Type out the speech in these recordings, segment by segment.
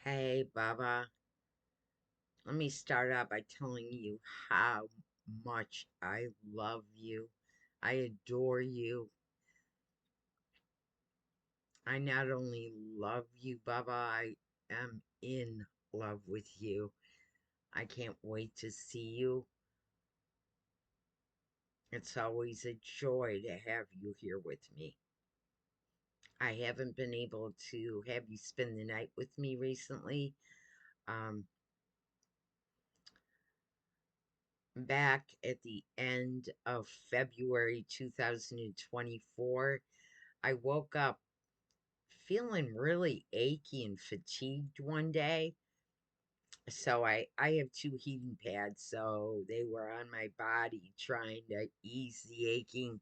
Hey, Baba. Let me start out by telling you how much I love you. I adore you. I not only love you, Baba, I am in love with you. I can't wait to see you. It's always a joy to have you here with me. I haven't been able to have you spend the night with me recently. Um, Back at the end of February 2024, I woke up feeling really achy and fatigued one day. So I have two heating pads, so they were on my body trying to ease the aching.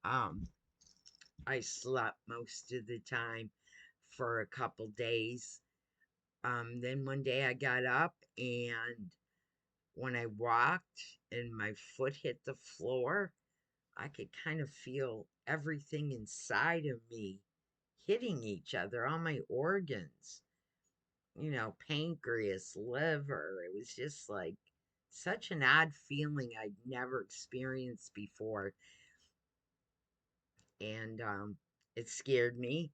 Um, I slept most of the time for a couple days. Then one day I got up, and when I walked and my foot hit the floor, I could kind of feel everything inside of me hitting each other, all my organs, pancreas, liver. It was just like such an odd feeling I'd never experienced before. And it scared me.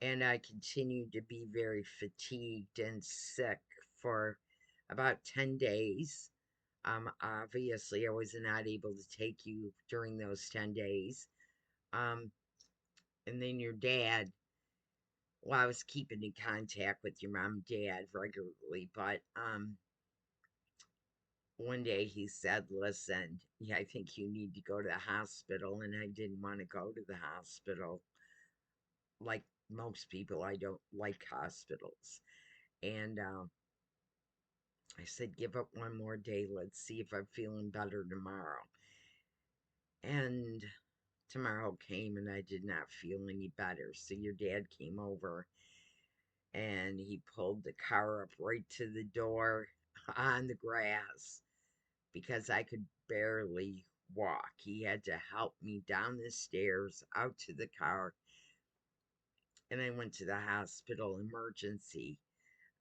And I continued to be very fatigued and sick for about 10 days. Obviously, I was not able to take you during those 10 days. Um, and then your dad, well, I was keeping in contact with your mom and dad regularly, but one day he said, "Listen, yeah, I think you need to go to the hospital." And I didn't want to go to the hospital. Like most people, I don't like hospitals. And I said, "Give up one more day. Let's see if I'm feeling better tomorrow." And tomorrow came and I did not feel any better. So your dad came over and he pulled the car up right to the door on the grass because I could barely walk. He had to help me down the stairs out to the car, and I went to the hospital emergency.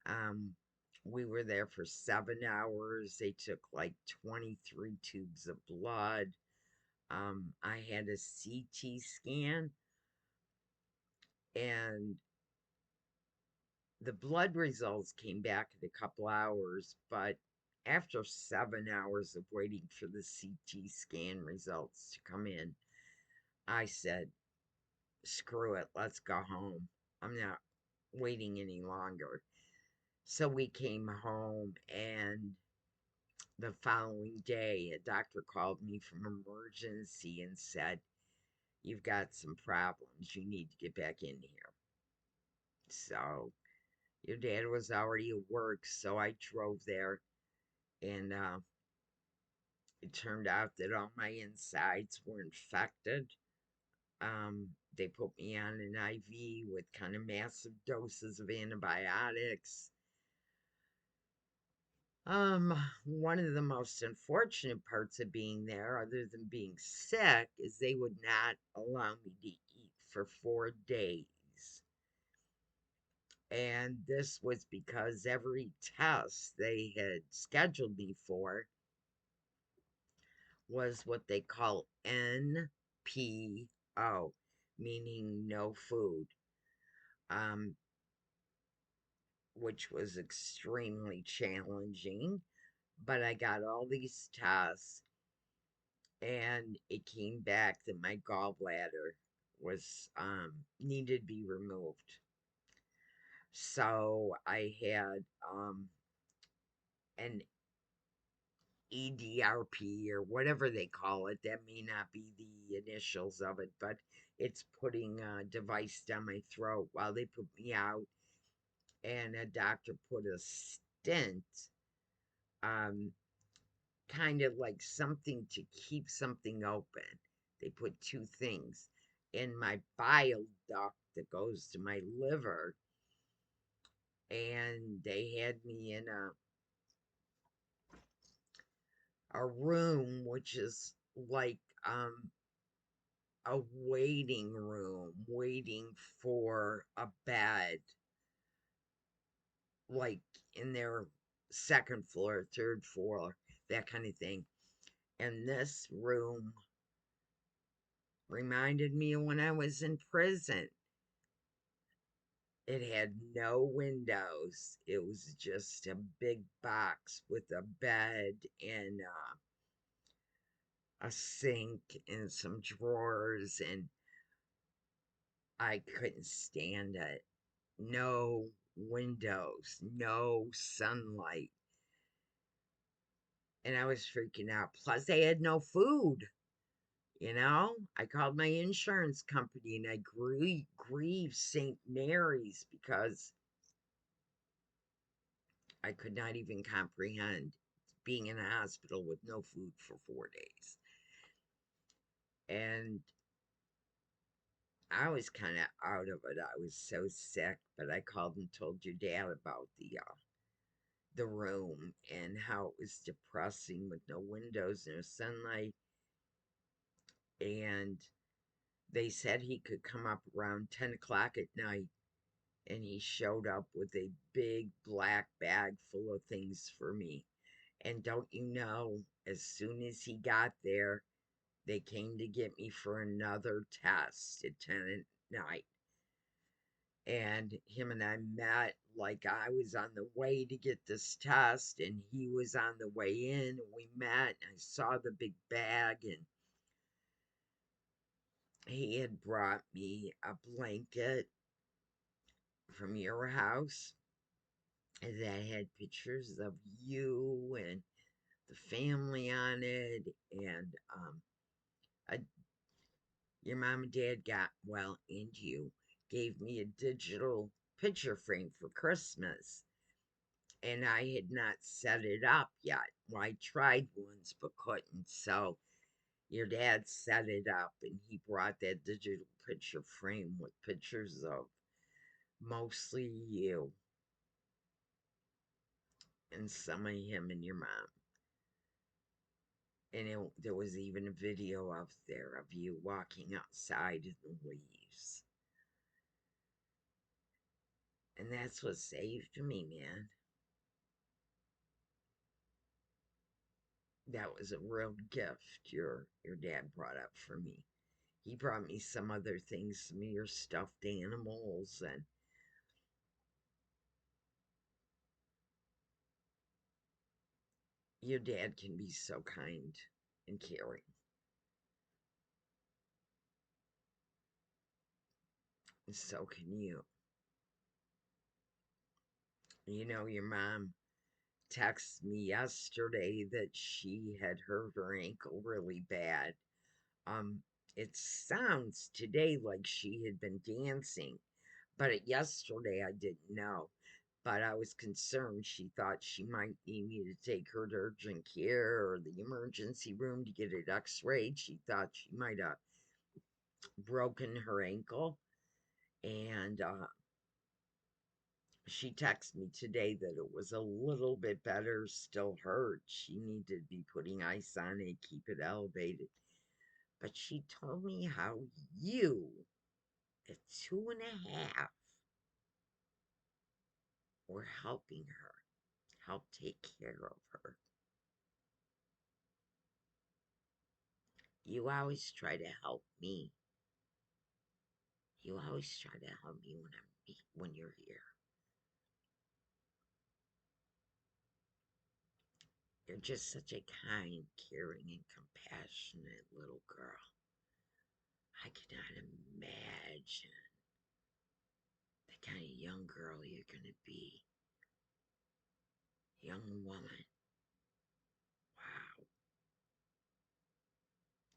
Um, we were there for 7 hours. They took like 23 tubes of blood. I had a CT scan, and the blood results came back in a couple hours, but after 7 hours of waiting for the CT scan results to come in, I said, screw it, let's go home. I'm not waiting any longer. So we came home, and the following day, a doctor called me from emergency and said, "You've got some problems. You need to get back in here." So your dad was already at work, so I drove there, and it turned out that all my insides were infected. They put me on an IV with kind of massive doses of antibiotics. One of the most unfortunate parts of being there, other than being sick, is they would not allow me to eat for 4 days. And this was because every test they had scheduled me for was what they call NPO, meaning no food, um, which was extremely challenging. But I got all these tests, and it came back that my gallbladder was needed to be removed. So I had an EDRP or whatever they call it. That may not be the initials of it, but it's putting a device down my throat while they put me out, and a doctor put a stent, um, kind of like something to keep something open. They put two things in my bile duct that goes to my liver, and they had me in a room which is like a waiting room, waiting for a bed. like in their second floor, third floor, that kind of thing. And this room reminded me of when I was in prison. It had no windows. It was just a big box with a bed and a sink and some drawers, and I couldn't stand it. No windows, no sunlight. And I was freaking out. Plus, they had no food. I called my insurance company and I grieved St. Mary's because I could not even comprehend being in a hospital with no food for 4 days. And I was kind of out of it. I was so sick, but I called and told your dad about the room and how it was depressing with no windows, no sunlight. And they said he could come up around 10 o'clock at night, and he showed up with a big black bag full of things for me. And don't you know, as soon as he got there, they came to get me for another test at 10 at night. And him and I met like I was on the way to get this test, and he was on the way in. And we met, and I saw the big bag, and he had brought me a blanket from your house that had pictures of you and the family on it, and a, your mom and dad got, well, and you gave me a digital picture frame for Christmas, and I had not set it up yet. Well, I tried once but couldn't, so your dad set it up, and he brought that digital picture frame with pictures of mostly you and some of him and your mom. And there was even a video up there of you walking outside in the leaves. And that's what saved me, man. That was a real gift your dad brought up for me. He brought me some other things, some of your stuffed animals, and your dad can be so kind and caring. And so can you. Your mom texted me yesterday that she had hurt her ankle really bad. Um, it sounds today like she had been dancing, but yesterday I didn't know. But I was concerned. She thought she might need me to take her to urgent care or the emergency room to get it x-rayed. She thought she might have broken her ankle. And she texted me today that it was a little bit better, still hurt. She needed to be putting ice on it, keep it elevated. But she told me how you, at 2.5, were helping her, help take care of her. You always try to help me. You always try to help me when you're here. You're just such a kind, caring, and compassionate little girl. I cannot imagine the kind of young girl you're going to be. Young woman. Wow.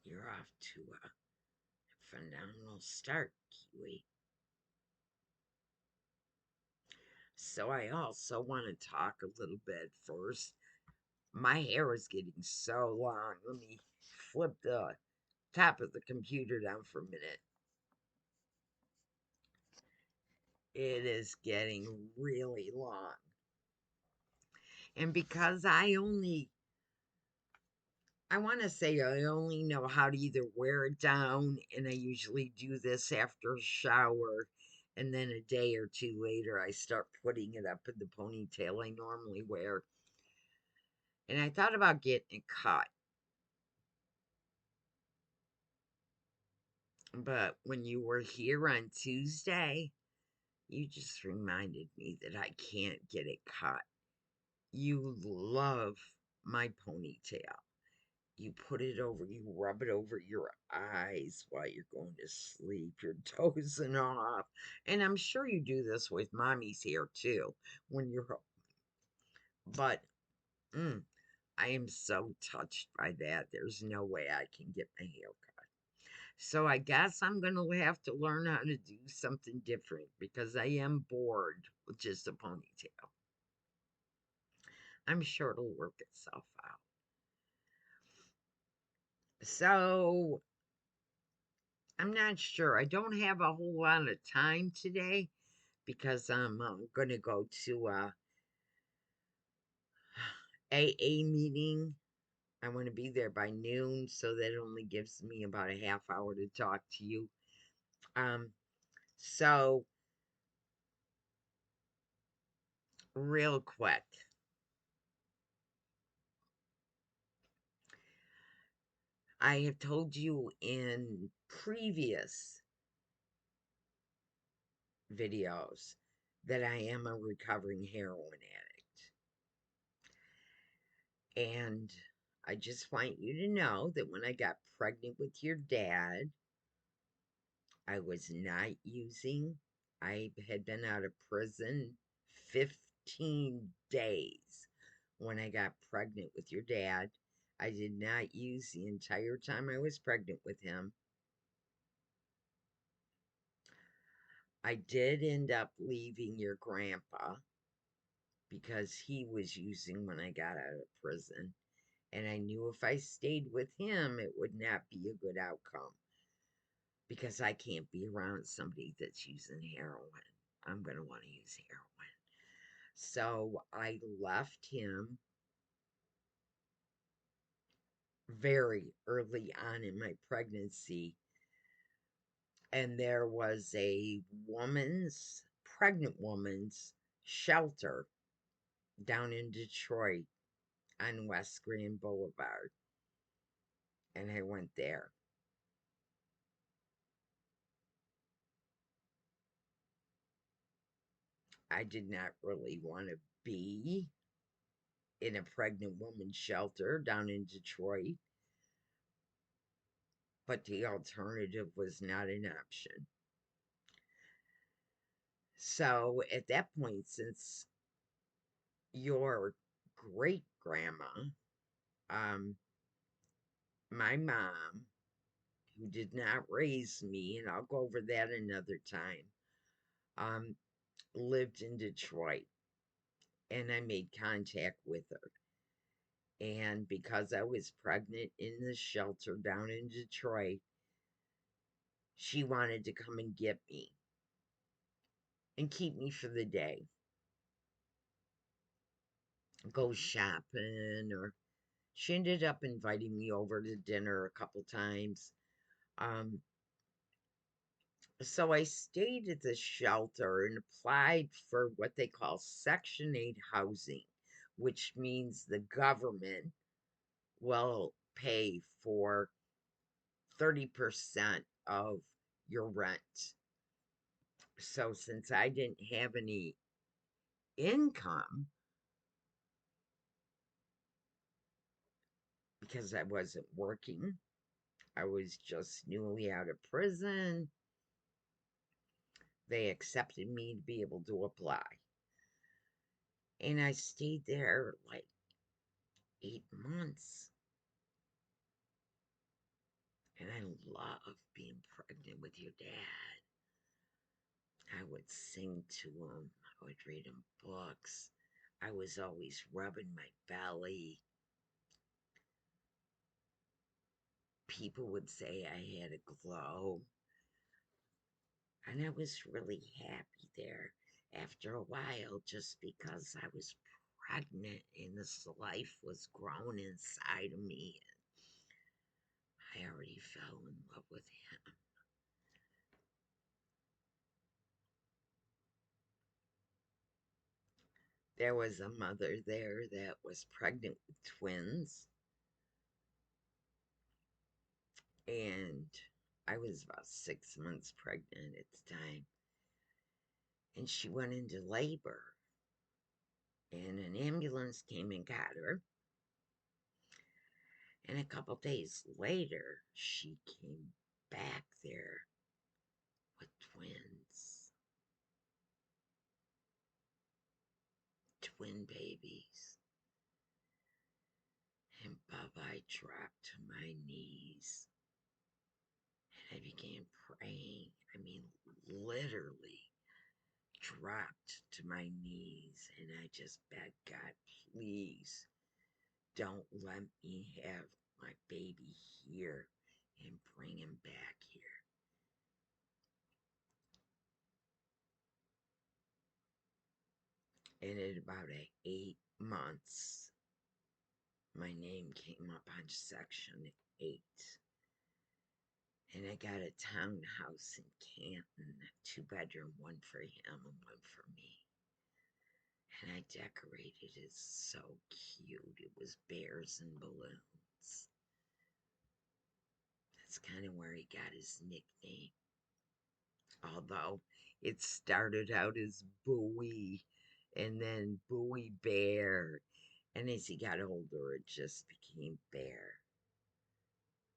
You're off to a phenomenal start, Kiwi. So I also want to talk a little bit first. My hair is getting so long. Let me flip the top of the computer down for a minute. It is getting really long. And because I want to say I only know how to either wear it down, and I usually do this after a shower, And then a day or two later, I start putting it up in the ponytail I normally wear. And I thought about getting it cut. But when you were here on Tuesday, you just reminded me that I can't get it cut. You love my ponytail. You put it over, you rub it over your eyes while you're going to sleep. You're dozing off. And I'm sure you do this with mommy's hair too when you're, but mm, I am so touched by that. There's no way I can get my hair cut. So I guess I'm going to have to learn how to do something different because I am bored with just a ponytail. I'm sure it'll work itself out. So I'm not sure. I don't have a whole lot of time today because I'm going to go to a AA meeting. I want to be there by noon, so that only gives me about a half hour to talk to you. Um, so real quick, I have told you in previous videos that I am a recovering heroin addict. And I just want you to know that when I got pregnant with your dad, I was not using. I had been out of prison 15 days when I got pregnant with your dad. I did not use the entire time I was pregnant with him. I did end up leaving your grandpa because he was using when I got out of prison. And I knew if I stayed with him, it would not be a good outcome because I can't be around somebody that's using heroin. I'm going to want to use heroin. So I left him very early on in my pregnancy. And there was a pregnant woman's shelter down in Detroit on West Grand Boulevard. And I went there. I did not really want to be in a pregnant woman's shelter down in Detroit, but the alternative was not an option. So at that point, since your great grandma, um, my mom, who did not raise me, and I'll go over that another time, um, lived in Detroit, and I made contact with her. And because I was pregnant in the shelter down in Detroit, she wanted to come and get me and keep me for the day. Go shopping, or she ended up inviting me over to dinner a couple times. Um, so I stayed at the shelter and applied for what they call Section 8 housing, which means the government will pay for 30% of your rent. So since I didn't have any income because I wasn't working, I was just newly out of prison, they accepted me to be able to apply. And I stayed there like 8 months. And I love being pregnant with your dad. I would sing to him, I would read him books. I was always rubbing my belly. People would say I had a glow. And I was really happy there after a while just because I was pregnant and this life was growing inside of me. And I already fell in love with him. There was a mother there that was pregnant with twins, and I was about 6 months pregnant at the time, and she went into labor, and an ambulance came and got her, and a couple days later, she came back there with twins, twin babies. And Bob, I dropped to my knees and I began praying. I mean, literally dropped to my knees and I just begged God, please don't let me have my baby here and bring him back here. And at about 8 months, my name came up on Section 8. And I got a townhouse in Canton, a 2-bedroom, one for him and one for me. And I decorated it so cute. It was bears and balloons. That's kind of where he got his nickname. Although it started out as Bowie and then Bowie Bear. And as he got older, it just became Bear.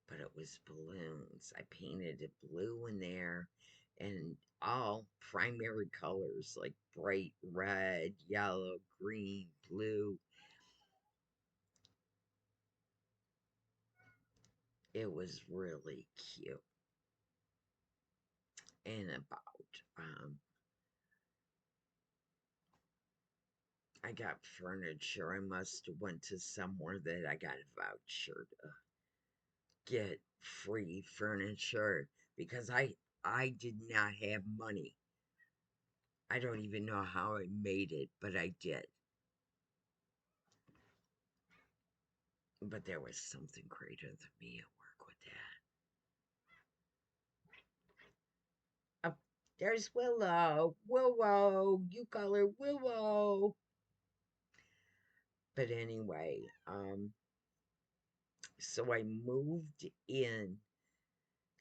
But it was balloons. I painted it blue in there and all primary colors like bright red, yellow, green, blue. It was really cute. And about I got furniture. I must have went to somewhere that I got a voucher to get free furniture because I did not have money. I don't even know how I made it, but I did. But there was something greater than me at work with that. Oh, there's Willow. Willow. You call her Willow. But anyway, so I moved in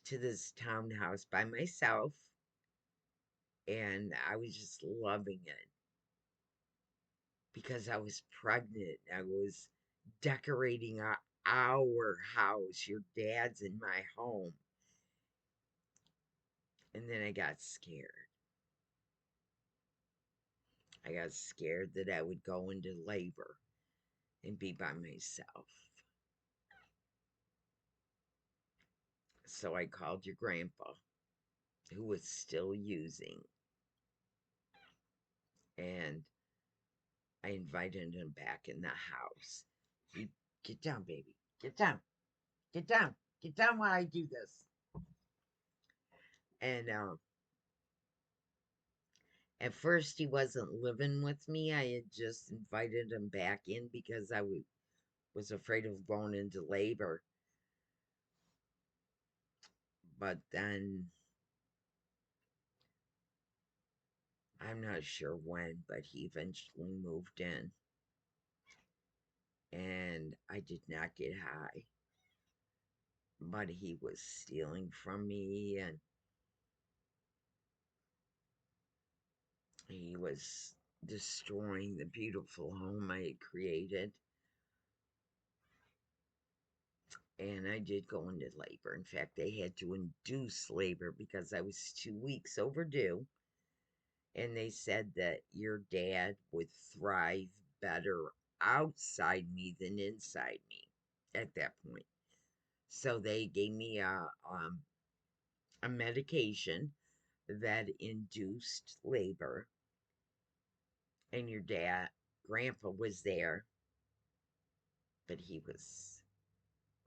to this townhouse by myself and I was just loving it because I was pregnant. I was decorating our house, your dad's in my home. And then I got scared. I got scared that I would go into labor and be by myself. So I called your grandpa, who was still using, and I invited him back in the house. He, get down, baby. Get down. Get down. Get down while I do this. And at first, he wasn't living with me. I had just invited him back in because I was afraid of going into labor. But then, I'm not sure when, but he eventually moved in. And I did not get high. But he was stealing from me and he was destroying the beautiful home I had created. And I did go into labor. In fact, they had to induce labor because I was 2 weeks overdue. And they said that your dad would thrive better outside me than inside me at that point. So they gave me a medication that induced labor, and your grandpa was there, but he was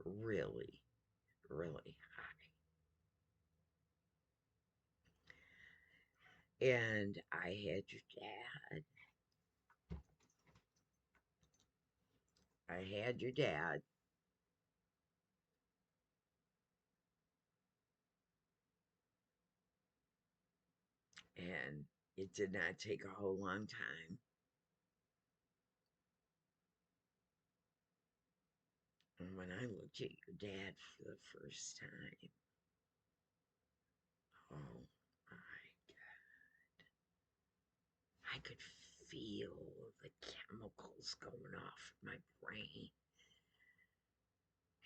really, really high. And I had your dad. I had your dad, and it did not take a whole long time. And when I looked at your dad for the first time, oh my God, I could feel the chemicals going off in my brain.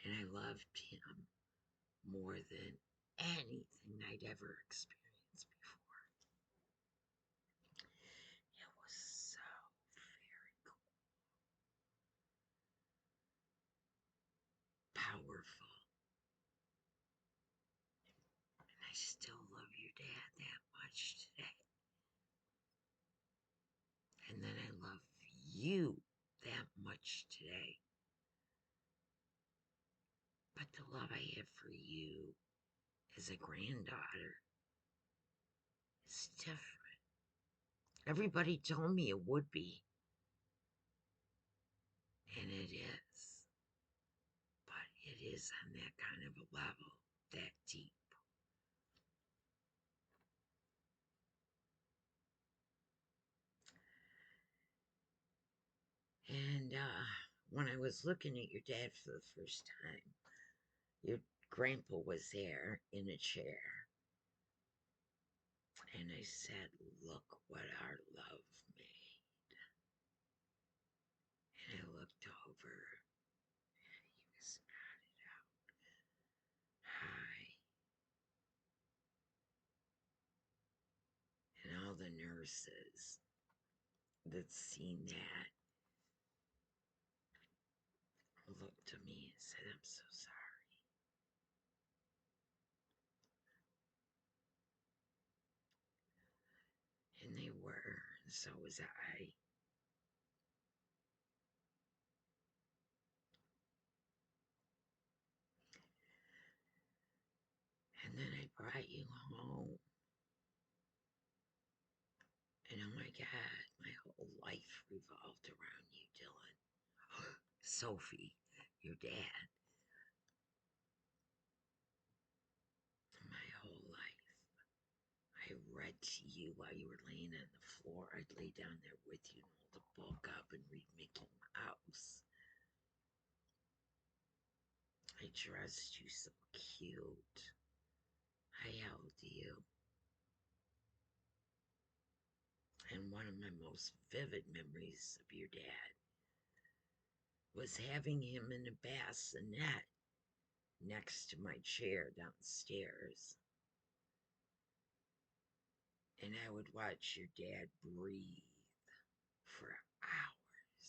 And I loved him more than anything I'd ever experienced before. It was so very cool, powerful. And I still love your dad that much today. And then I love you that much today. But the love I have for you as a granddaughter is different. Everybody told me it would be, and it is. But it is on that kind of a level, that deep. And when I was looking at your dad for the first time, your grandpa was there in a chair. And I said, look what our love made. And I looked over, and he was nodded out. Hi. And all the nurses that seen that looked at me and said, I'm so sorry. And they were, and so was I. And then I brought you home. And oh my God, my whole life revolved around you, Dylan. Sophie, your dad. My whole life. I read to you while you were laying on the floor. I'd lay down there with you and hold the book up and read Mickey Mouse. I dressed you so cute. I held you. And one of my most vivid memories of your dad was having him in a bassinet next to my chair downstairs. And I would watch your dad breathe for hours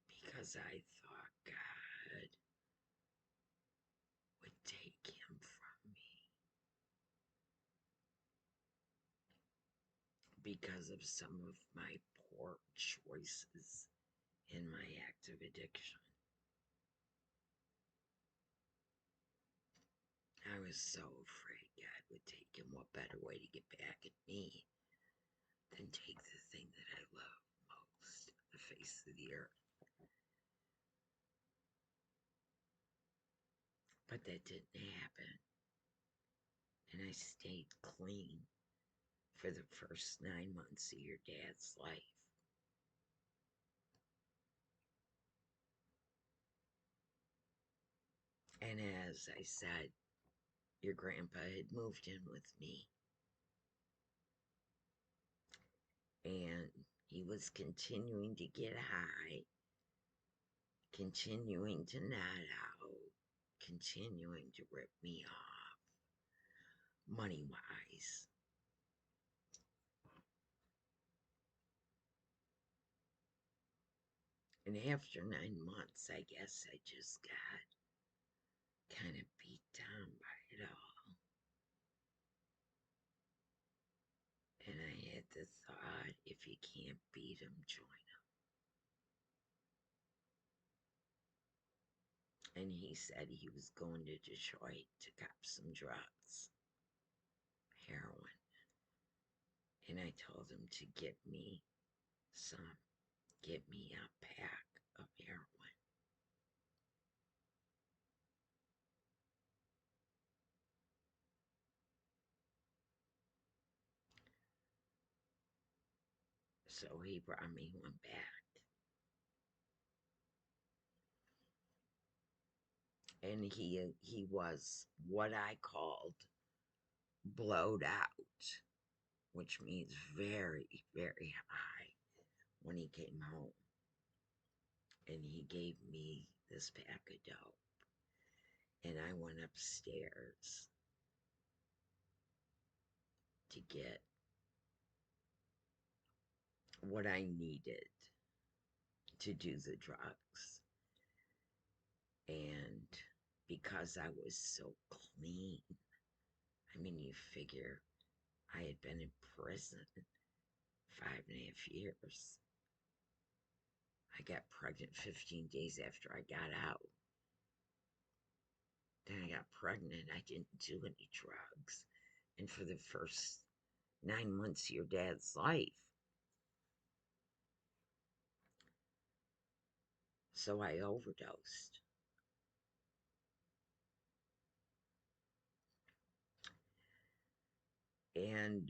because I thought God would take him from me because of some of my poor choices in my active addiction. I was so afraid God would take him. What better way to get back at me than take the thing that I love most on the face of the earth? But that didn't happen. And I stayed clean for the first 9 months of your dad's life. And as I said, your grandpa had moved in with me, and he was continuing to get high, continuing to nod out, continuing to rip me off, money wise. And after 9 months, I guess I just got kind of beat down by it all. And I had the thought, if you can't beat him, join him. And he said he was going to Detroit to cop some drugs, heroin. And I told him to get me some, get me a pack of heroin. So he brought me one back. and he was what I called blowed out, which means very, very high when he came home. And he gave me this pack of dope. And I went upstairs to get what I needed to do the drugs. And because I was so clean, I mean, you figure I had been in prison 5.5 years. I got pregnant 15 days after I got out. Then I got pregnant. I didn't do any drugs. And for the first 9 months of your dad's life, so I overdosed. And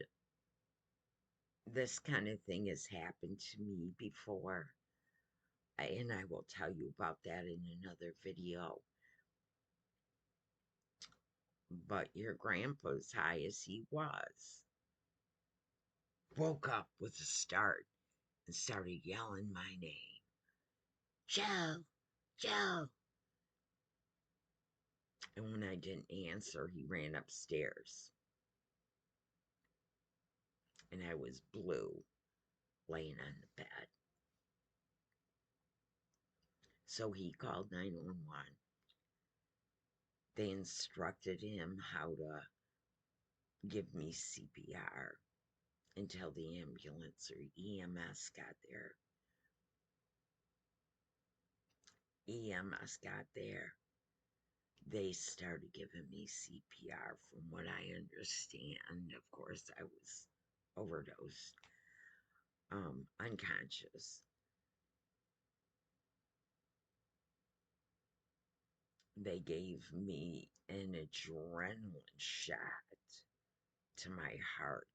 this kind of thing has happened to me before. And I will tell you about that in another video. But your grandpa, as high as he was, woke up with a start and started yelling my name. Joe, Joe. And when I didn't answer, he ran upstairs. And I was blue, laying on the bed. So he called 911. They instructed him how to give me CPR until the ambulance or EMS got there. EMS got there. They started giving me CPR. From what I understand, of course, I was overdosed, unconscious. They gave me an adrenaline shot to my heart,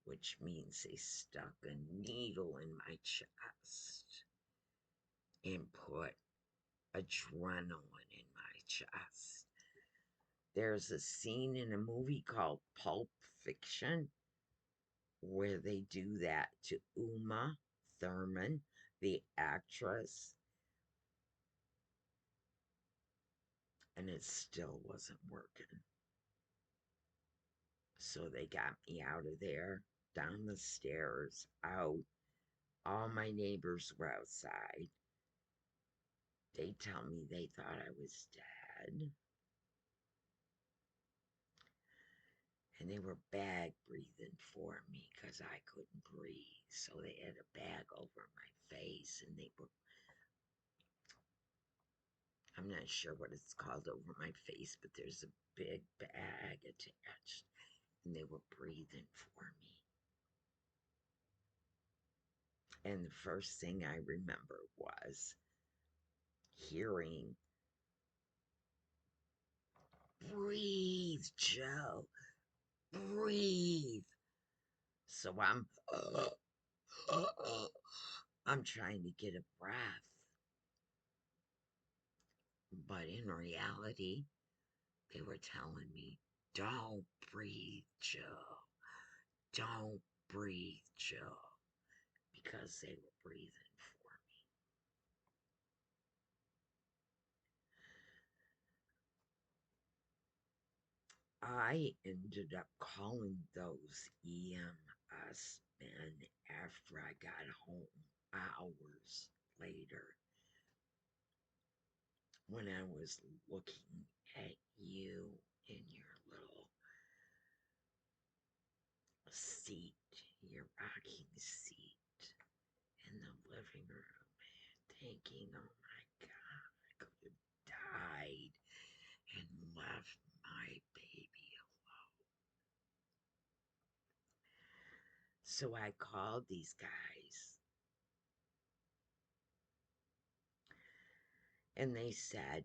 which means they stuck a needle in my chest and put adrenaline in my chest. There's a scene in a movie called Pulp Fiction where they do that to Uma Thurman, the actress, and it still wasn't working. So they got me out of there, down the stairs, out. All my neighbors were outside. They tell me they thought I was dead. And they were bag breathing for me because I couldn't breathe. So they had a bag over my face and they were, I'm not sure what it's called over my face, but there's a big bag attached and they were breathing for me. And the first thing I remember was hearing, breathe, Joe, breathe. So I'm trying to get a breath. But in reality, they were telling me, don't breathe, Joe. Don't breathe, Joe. Because they were breathing for me. I ended up calling those EMS men after I got home, hours later, when I was looking at you in your little seat, your rocking seat in the living room, thinking, oh my God, I could have died and left my baby alone. So I called these guys and they said,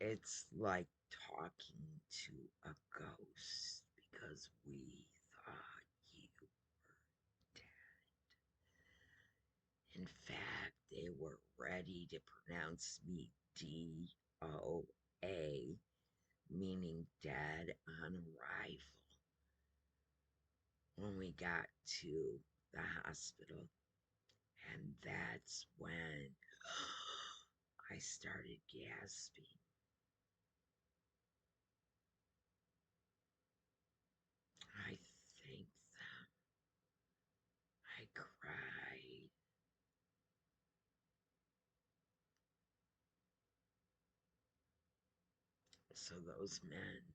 it's like talking to a ghost because we thought you were dead. In fact, they were ready to pronounce me DOA, meaning dead on arrival, when we got to the hospital. And that's when I started gasping. I thanked them. I cried. So those men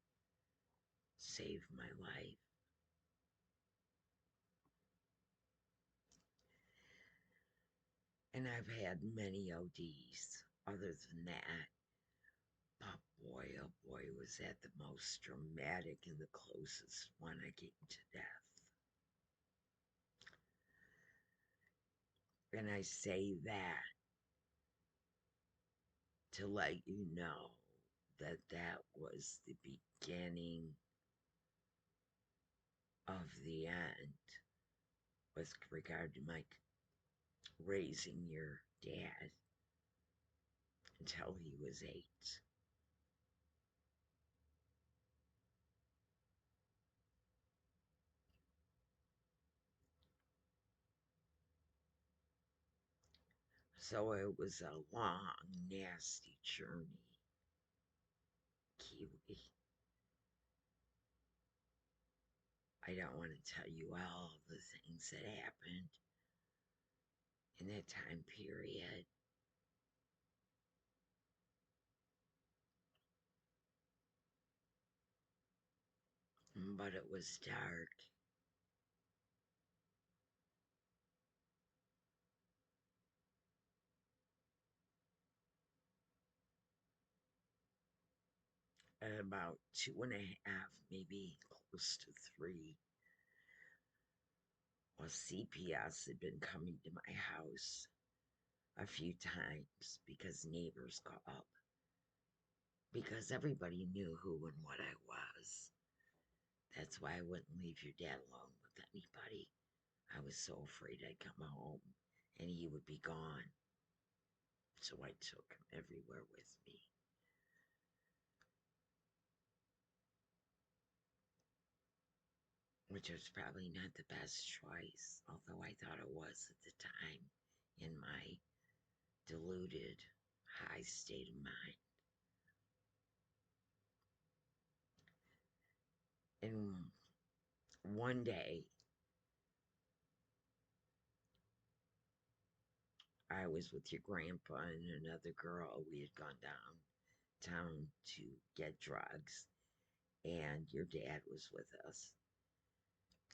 saved my life. And I've had many ODs other than that. But boy, oh boy, was that the most dramatic and the closest one I came to death. And I say that to let you know that that was the beginning of the end with regard to my raising your dad until he was 8. So it was a long, nasty journey, Kiwi. I don't want to tell you all the things that happened in that time period, but it was dark. At about 2.5, maybe close to 3, well, CPS had been coming to my house a few times because neighbors called, because everybody knew who and what I was. That's why I wouldn't leave your dad alone with anybody. I was so afraid I'd come home and he would be gone. So I took him everywhere with me. Which was probably not the best choice, although I thought it was at the time in my deluded, high state of mind. And one day, I was with your grandpa and another girl. We had gone downtown to get drugs, and your dad was with us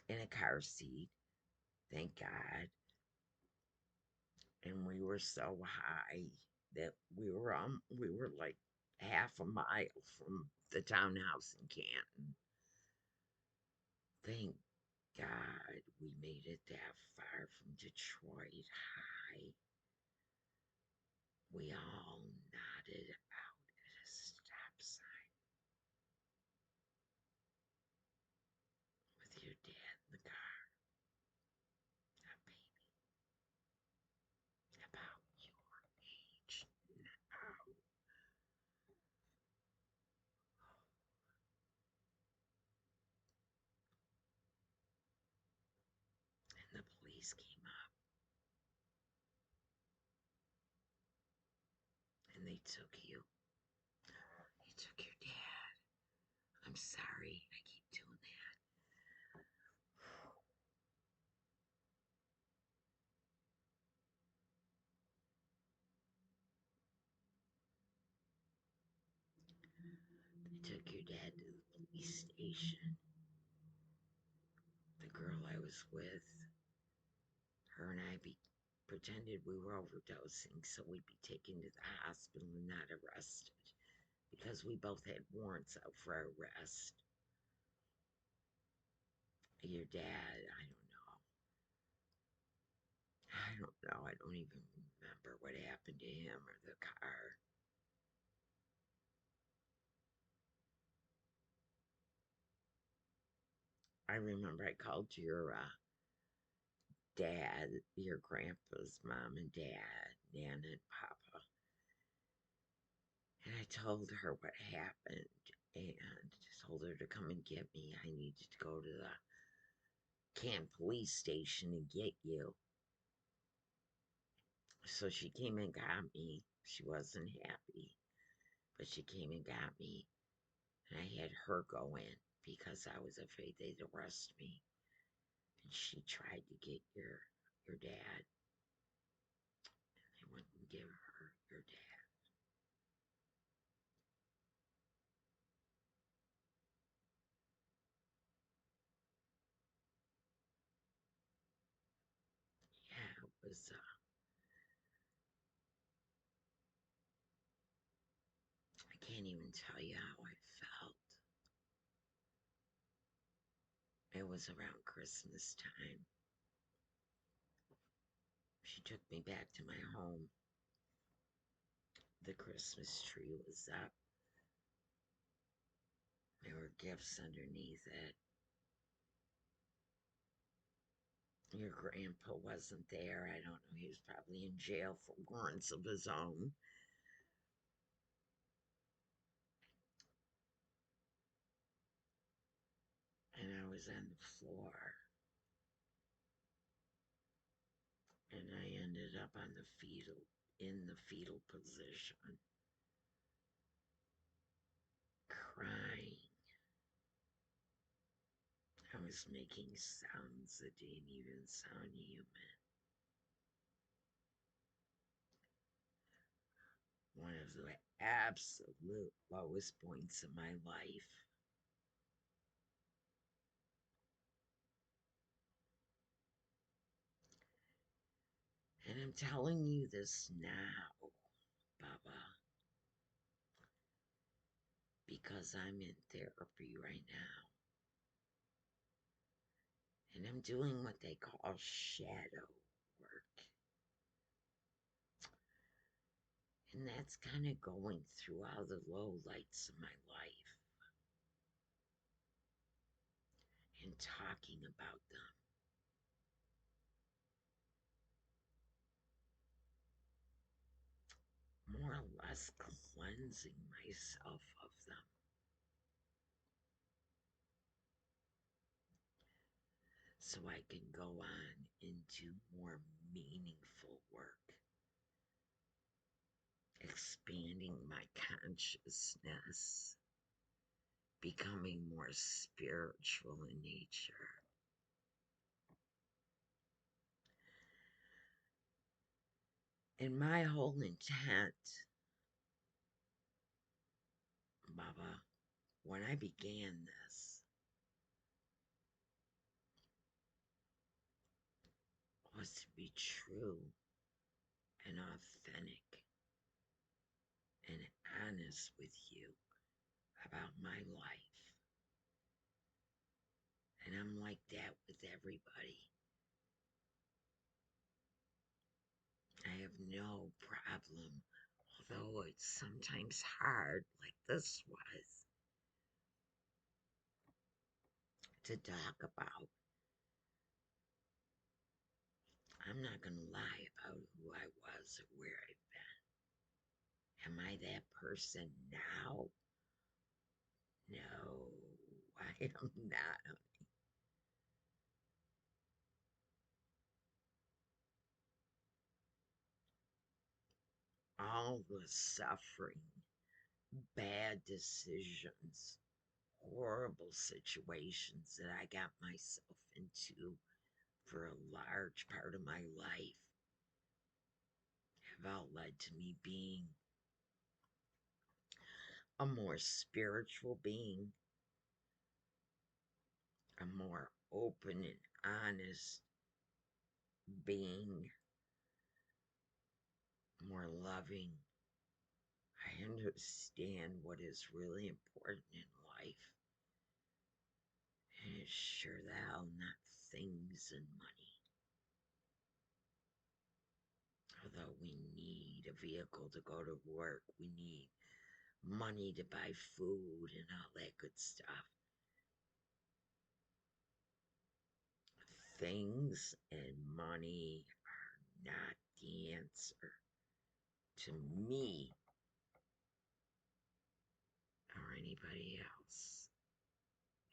in a car seat, thank God. And we were so high that we were like half a mile from the townhouse in Canton. Thank God we made it that far from Detroit high. We all nodded out at a stop sign with your dad in the car. A baby about your age now. And the police came up and they took you. They took your dad. I'm sorry I keep doing that. They took your dad to the police station. The girl I was with, her and pretended we were overdosing so we'd be taken to the hospital and not arrested because we both had warrants out for arrest. Your dad, I don't know. I don't know. I don't even remember what happened to him or the car. I remember I called your dad, your grandpa's mom and dad, Nana and Papa. And I told her what happened and told her to come and get me. I needed to go to the camp police station and get you. So she came and got me. She wasn't happy, but she came and got me. And I had her go in because I was afraid they'd arrest me. And she tried to get your dad. They wouldn't give her your dad. Yeah, it was, I can't even tell you how I felt. It was around Christmas time. She took me back to my home. The Christmas tree was up. There were gifts underneath it. Your grandpa wasn't there. I don't know. He was probably in jail for warrants of his own. And I was on the floor. And I ended up on the fetal, in the fetal position, crying. I was making sounds that didn't even sound human. One of the absolute lowest points of my life. And I'm telling you this now, Baba, because I'm in therapy right now. And I'm doing what they call shadow work. And that's kind of going through all the low lights of my life and talking about them. More or less cleansing myself of them. So I can go on and do more meaningful work, expanding my consciousness, becoming more spiritual in nature. And my whole intent, Baba, when I began this, was to be true and authentic and honest with you about my life. And I'm like that with everybody. I have no problem, although it's sometimes hard, like this was, to talk about. I'm not going to lie about who I was or where I've been. Am I that person now? No, I am not. All the suffering, bad decisions, horrible situations that I got myself into for a large part of my life have all led to me being a more spiritual being, a more open and honest being, more loving. I understand what is really important in life, and it's sure the hell not things and money. Although we need a vehicle to go to work, we need money to buy food and all that good stuff. Things and money are not the answer. to me or anybody else.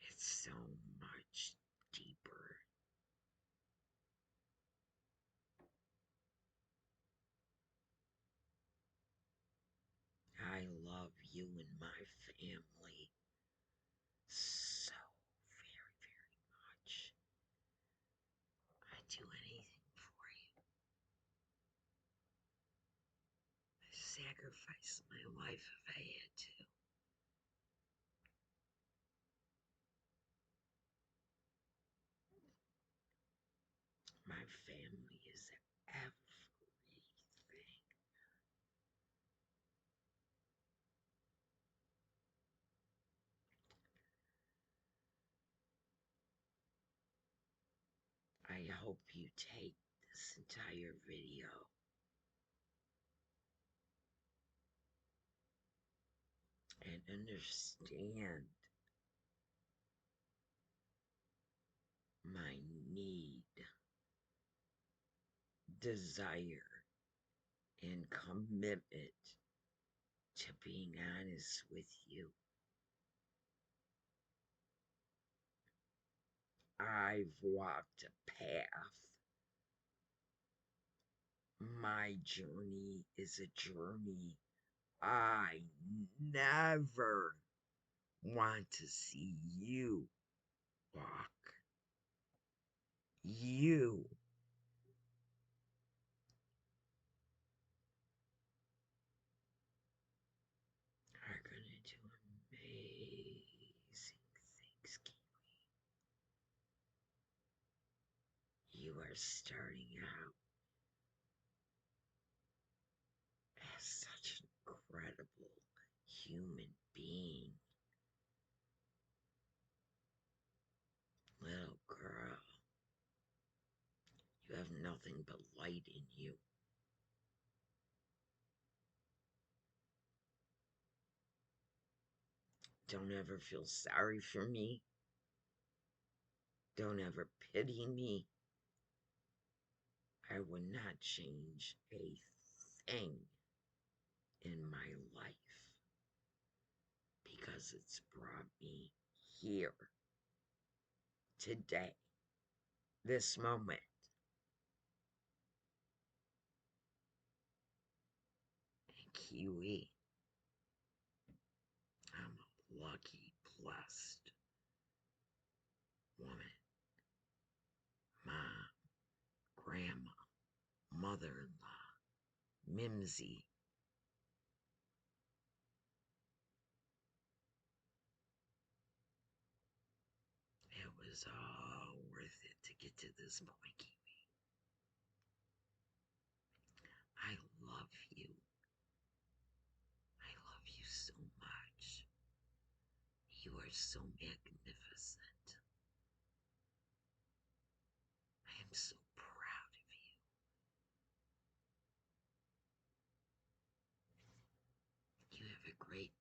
It's so much deeper. I love you and my family so very, very much. I'd do anything for you. I'd sacrifice my life if I had to. My family is everything. I hope you take this entire video and understand my need, desire, and commitment to being honest with you. I've walked a path. My journey is a journey I never want to see you walk. You are going to do amazing things, Kiwi. You are starting out as such an incredible human being. Little girl, you have nothing but light in you. Don't ever feel sorry for me. Don't ever pity me. I would not change a thing in my life because it's brought me here today, this moment. And Kiwi, I'm a lucky, blessed woman. Mom, grandma, mother-in-law, Mimzy. It was all worth it to get to this point, Kiwi. I love you. I love you so much. You are so magnificent. I am so proud of you. You have a great